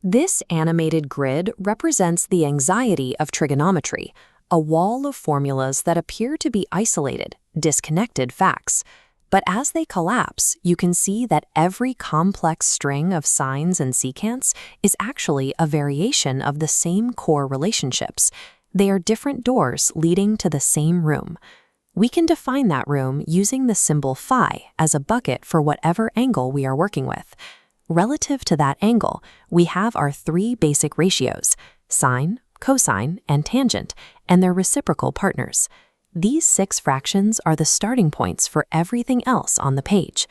This animated grid represents the anxiety of trigonometry, a wall of formulas that appear to be isolated, disconnected facts. But as they collapse, you can see that every complex string of sines and secants is actually a variation of the same core relationships. They are different doors leading to the same room. We can define that room using the symbol phi as a bucket for whatever angle we are working with. Relative to that angle, we have our three basic ratios, sine, cosine, and tangent, and their reciprocal partners. These 6 fractions are the starting points for everything else on the page.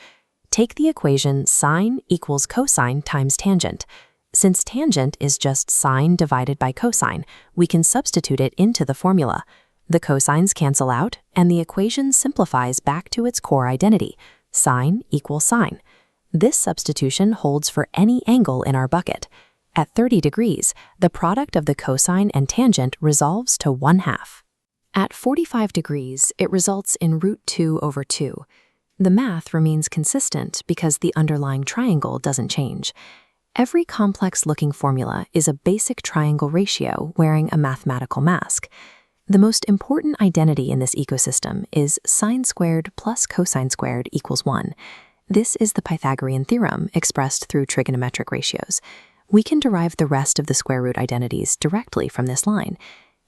Take the equation sine equals cosine times tangent. Since tangent is just sine divided by cosine, we can substitute it into the formula. The cosines cancel out, and the equation simplifies back to its core identity, sine equals sine. This substitution holds for any angle in our bucket. At 30 degrees, the product of the cosine and tangent resolves to 1/2. At 45 degrees, it results in root 2 over 2. The math remains consistent because the underlying triangle doesn't change. Every complex-looking formula is a basic triangle ratio wearing a mathematical mask. The most important identity in this ecosystem is sine squared plus cosine squared equals 1. This is the Pythagorean theorem expressed through trigonometric ratios. We can derive the rest of the square root identities directly from this line.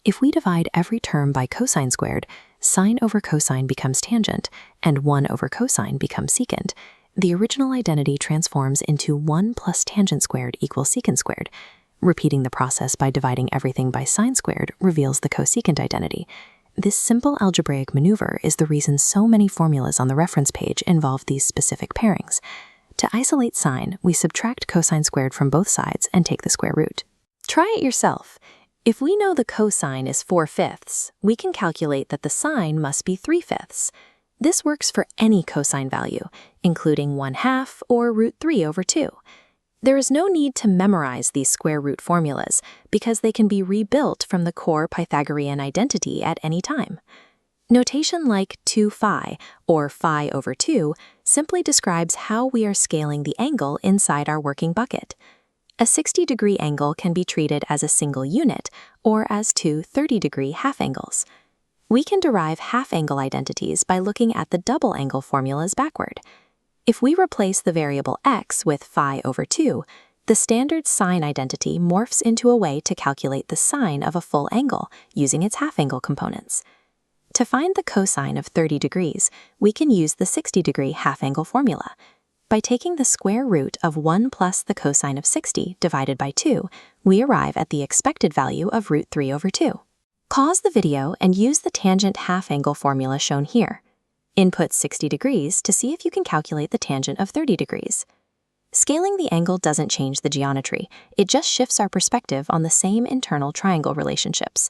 If we divide every term by cosine squared, sine over cosine becomes tangent, and 1 over cosine becomes secant. The original identity transforms into 1 plus tangent squared equals secant squared. Repeating the process by dividing everything by sine squared reveals the cosecant identity. This simple algebraic maneuver is the reason so many formulas on the reference page involve these specific pairings. To isolate sine, we subtract cosine squared from both sides and take the square root. Try it yourself. If we know the cosine is 4/5, we can calculate that the sine must be 3/5. This works for any cosine value, including 1/2 or root 3 over 2. There is no need to memorize these square root formulas because they can be rebuilt from the core Pythagorean identity at any time. Notation like 2 phi or phi over 2 simply describes how we are scaling the angle inside our working bucket. A 60-degree angle can be treated as a single unit or as two 30-degree half angles. We can derive half-angle identities by looking at the double angle formulas backward. If we replace the variable x with phi over 2, the standard sine identity morphs into a way to calculate the sine of a full angle using its half-angle components. To find the cosine of 30 degrees, we can use the 60-degree half-angle formula. By taking the square root of 1 plus the cosine of 60 divided by 2, we arrive at the expected value of root 3 over 2. Pause the video and use the tangent half-angle formula shown here. Input 60 degrees to see if you can calculate the tangent of 30 degrees. Scaling the angle doesn't change the geometry, it just shifts our perspective on the same internal triangle relationships.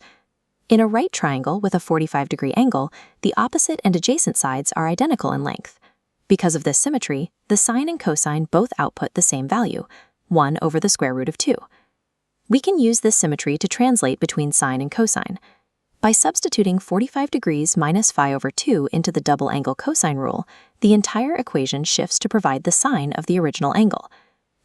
In a right triangle with a 45-degree angle, the opposite and adjacent sides are identical in length. Because of this symmetry, the sine and cosine both output the same value, 1 over the square root of 2. We can use this symmetry to translate between sine and cosine. By substituting 45 degrees minus phi over 2 into the double angle cosine rule, the entire equation shifts to provide the sine of the original angle.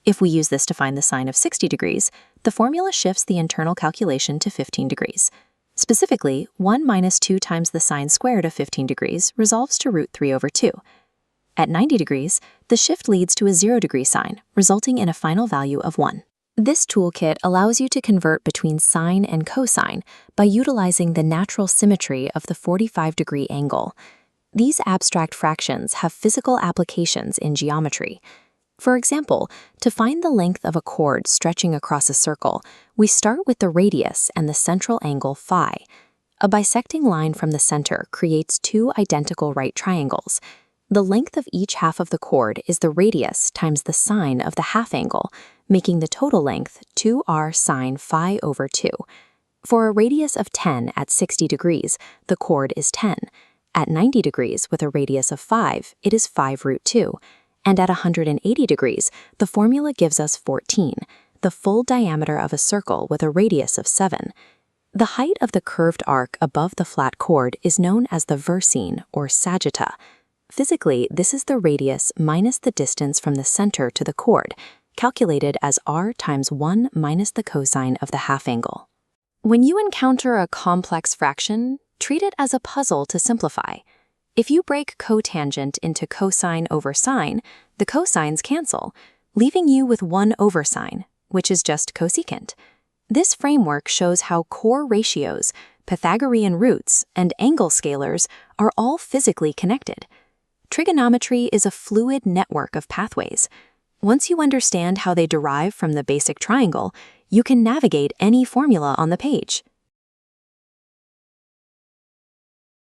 If we use this to find the sine of 60 degrees, the formula shifts the internal calculation to 15 degrees. Specifically, 1 minus 2 times the sine squared of 15 degrees resolves to root 3 over 2. At 90 degrees, the shift leads to a 0-degree sine, resulting in a final value of 1. This toolkit allows you to convert between sine and cosine by utilizing the natural symmetry of the 45-degree angle. These abstract fractions have physical applications in geometry. For example, to find the length of a chord stretching across a circle, we start with the radius and the central angle phi. A bisecting line from the center creates two identical right triangles. The length of each half of the chord is the radius times the sine of the half angle, making the total length 2r sine phi over 2. For a radius of 10 at 60 degrees, the chord is 10. At 90 degrees with a radius of 5, it is 5 root 2. And at 180 degrees, the formula gives us 14, the full diameter of a circle with a radius of 7. The height of the curved arc above the flat chord is known as the versine or sagitta. Physically, this is the radius minus the distance from the center to the chord. calculated as r times 1 minus the cosine of the half angle. When you encounter a complex fraction, treat it as a puzzle to simplify. If you break cotangent into cosine over sine, the cosines cancel, leaving you with 1 over sine, which is just cosecant. This framework shows how core ratios, Pythagorean roots, and angle scalars are all physically connected. Trigonometry is a fluid network of pathways. Once you understand how they derive from the basic triangle, you can navigate any formula on the page.